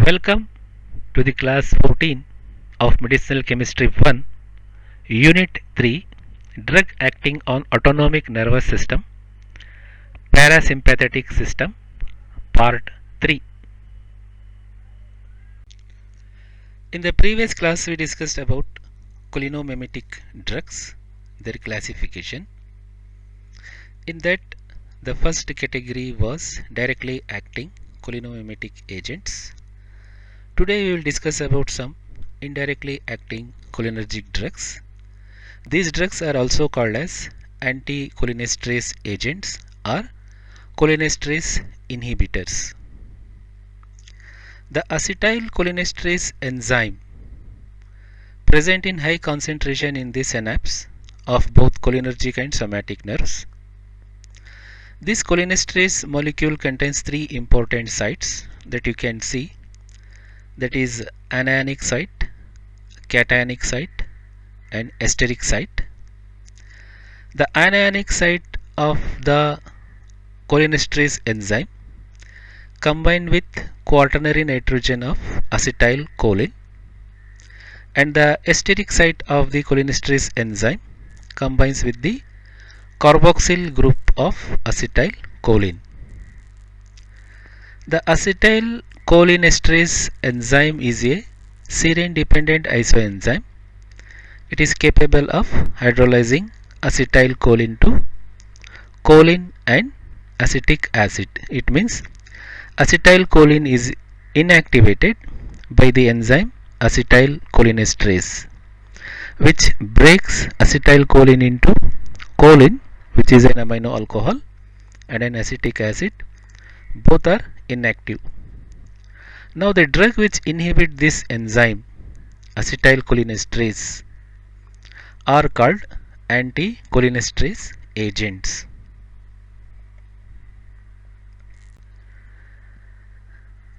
Welcome to the class 14 of Medicinal Chemistry 1, Unit 3, Drug Acting on Autonomic Nervous System, Parasympathetic System, Part 3. In the previous class we discussed about cholinomimetic drugs, their classification. In that the first category was directly acting cholinomimetic agents. Today we will discuss about some indirectly acting cholinergic drugs. These drugs are also called as anticholinesterase agents or cholinesterase inhibitors. The acetylcholinesterase enzyme present in high concentration in the synapse of both cholinergic and somatic nerves. This cholinesterase molecule contains three important sites that you can see, that is anionic site, cationic site and esteric site. The anionic site of the cholinesterase enzyme combine with quaternary nitrogen of acetylcholine, and the esteric site of the cholinesterase enzyme combines with the carboxyl group of acetylcholine. The acetylcholinesterase enzyme is a serine dependent isoenzyme. It is capable of hydrolyzing acetylcholine to choline and acetic acid. It means acetylcholine is inactivated by the enzyme acetylcholinesterase, which breaks acetylcholine into choline, which is an amino alcohol, and an acetic acid. Both are inactive. Now the drug which inhibit this enzyme acetylcholinesterase are called anticholinesterase agents.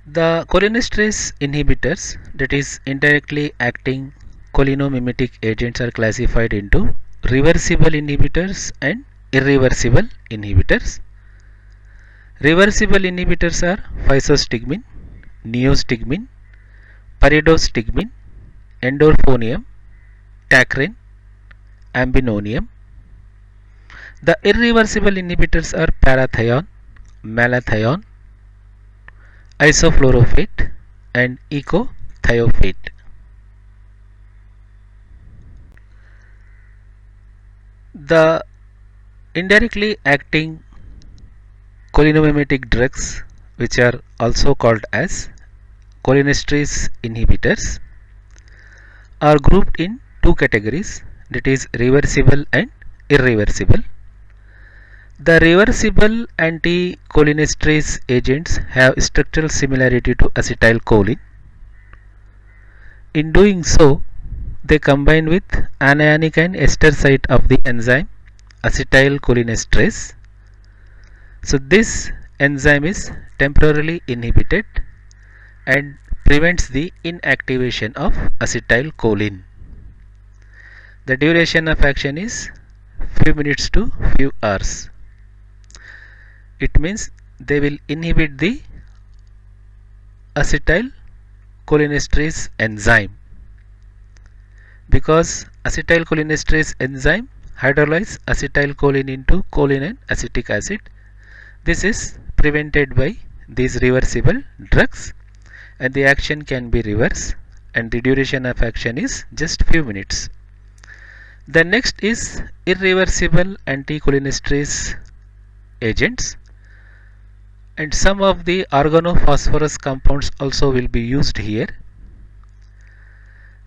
The cholinesterase inhibitors, that is indirectly acting cholinomimetic agents, are classified into reversible inhibitors and irreversible inhibitors. Reversible inhibitors are physostigmine, neostigmine, pyridostigmine, endorphonium, tacrine, ambinonium. The irreversible inhibitors are parathion, malathion, isoflurofate and ecothiopate. The indirectly acting cholinomimetic drugs, which are also called as cholinesterase inhibitors, are grouped in two categories, that is reversible and irreversible. The reversible anticholinesterase agents have structural similarity to acetylcholine. In doing so, they combine with anionic and ester site of the enzyme acetylcholinesterase. So this enzyme is temporarily inhibited and prevents the inactivation of acetylcholine. The duration of action is few minutes to few hours. It means they will inhibit the acetylcholinesterase enzyme, because acetylcholinesterase enzyme hydrolyze acetylcholine into choline and acetic acid. This is prevented by these reversible drugs, and the action can be reversed, and the duration of action is just few minutes. The next is irreversible anticholinesterase agents, and some of the organophosphorus compounds also will be used here.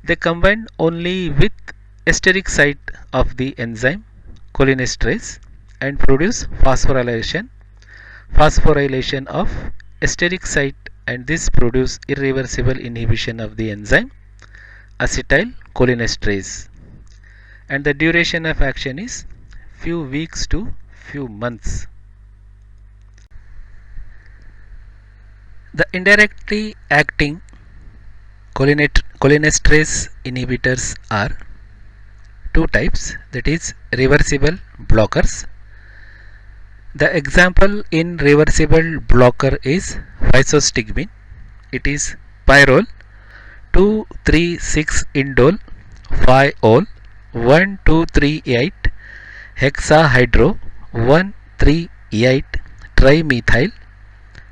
They combine only with esteric site of the enzyme cholinesterase and produce phosphorylation of esteric site, and this produce irreversible inhibition of the enzyme acetylcholinesterase, and the duration of action is few weeks to few months. The indirectly acting cholinesterase inhibitors are two types, that is reversible blockers. The example in reversible blocker is physostigmine. It is pyrrole, 2,3,6 indole, 5-ol, 1,2,3,8 hexahydro, 1,3,8 trimethyl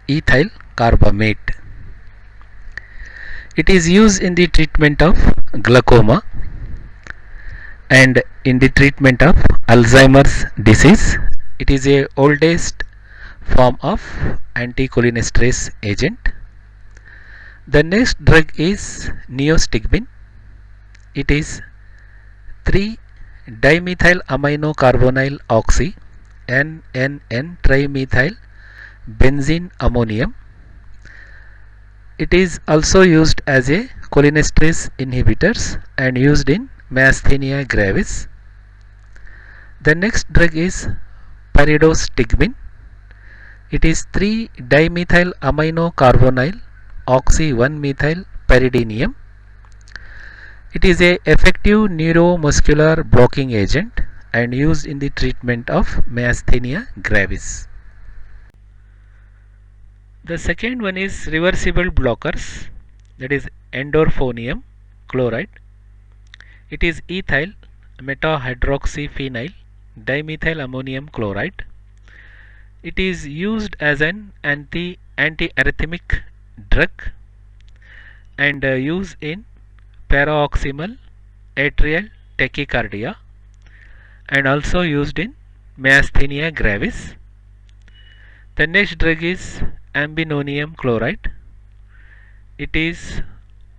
ethyl carbamate. It is used in the treatment of glaucoma and in the treatment of Alzheimer's disease. It is a oldest form of anticholinesterase agent. The next drug is neostigmine. It is 3-dimethyl amino carbonyl oxy NNN trimethyl benzene ammonium. It is also used as a cholinesterase inhibitors and used in myasthenia gravis. The next drug is pyridostigmine. It is 3-dimethyl amino carbonyl oxy 1-methyl pyridinium. It is a effective neuromuscular blocking agent and used in the treatment of myasthenia gravis. The second one is reversible blockers, that is endorphonium chloride. It is ethyl metahydroxyphenyl dimethyl ammonium chloride. It is used as an antiarrhythmic drug and used in paroxysmal atrial tachycardia and also used in myasthenia gravis. The next drug is ambinonium chloride. It is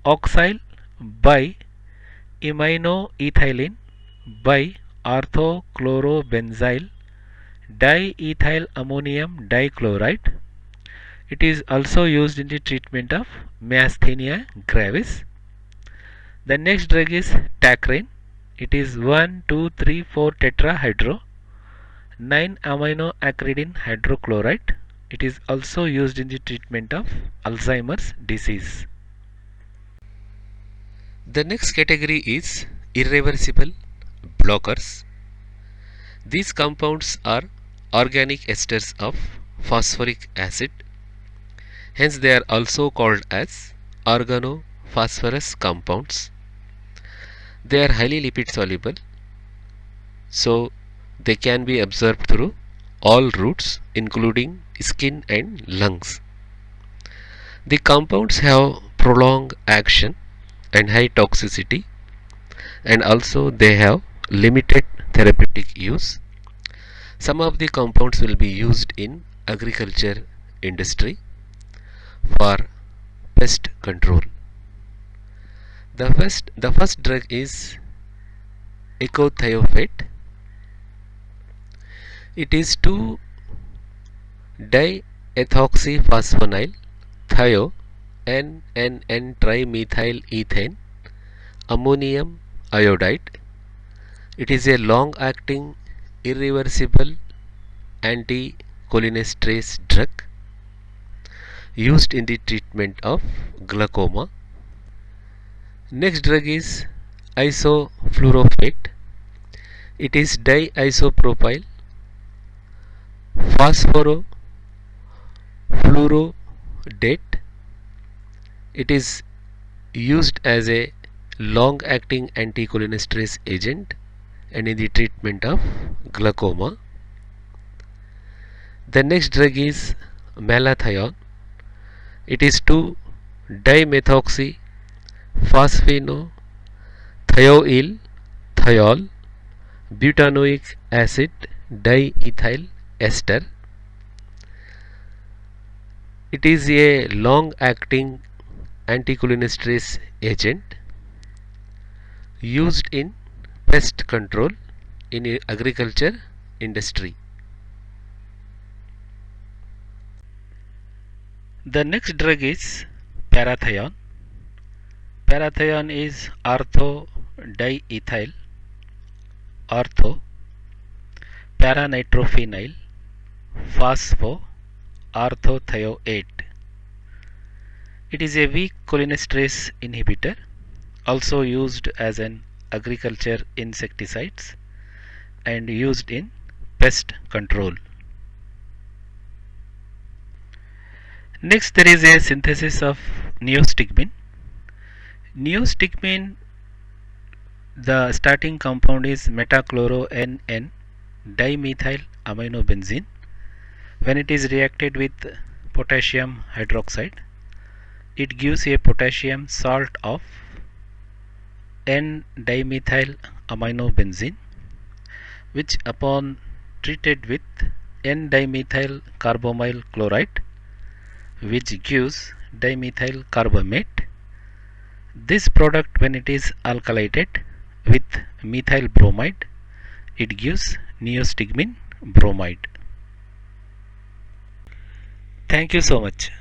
oxyl by iminoethylene by orthochlorobenzyl diethyl ammonium dichloride. It is also used in the treatment of myasthenia gravis. The next drug is tacrine. It is 1,2,3,4 tetrahydro 9-aminoacridine hydrochloride. It is also used in the treatment of Alzheimer's disease. The next category is irreversible blockers. These compounds are organic esters of phosphoric acid. Hence they are also called as organophosphorus compounds. They are highly lipid soluble, so they can be absorbed through all routes including skin and lungs. The compounds have prolonged action and high toxicity, and also they have limited therapeutic use. Some of the compounds will be used in agriculture industry for pest control. The first drug is ecothiophyte. It is 2-diethoxyphosphonyl thio NNN trimethyl ethane ammonium iodide. It is a long acting irreversible anticholinesterase drug used in the treatment of glaucoma. Next drug is isofluorophate. It is diisopropyl phosphorofluorodate. It is used as a long acting anticholinesterase agent and in the treatment of glaucoma. The next drug is malathion. It is 2-dimethoxyphosphenothioyl thiol butanoic acid diethyl ester. It is a long acting anticholinesterase agent used in pest control in agriculture industry. The next drug is parathion. Parathion is orthodiethyl ortho paranitrophenyl phospho orthothioate. It is a weak cholinesterase inhibitor, also used as an agriculture insecticides and used in pest control. Next, there is a synthesis of neostigmine. Neostigmine, the starting compound is metachloro-NN dimethyl aminobenzene. When it is reacted with potassium hydroxide, it gives a potassium salt of N-dimethyl aminobenzene, which upon treated with N-dimethyl carbamyl chloride, which gives dimethyl carbamate. This product, when it is alkylated with methyl bromide, it gives neostigmine bromide. Thank you so much.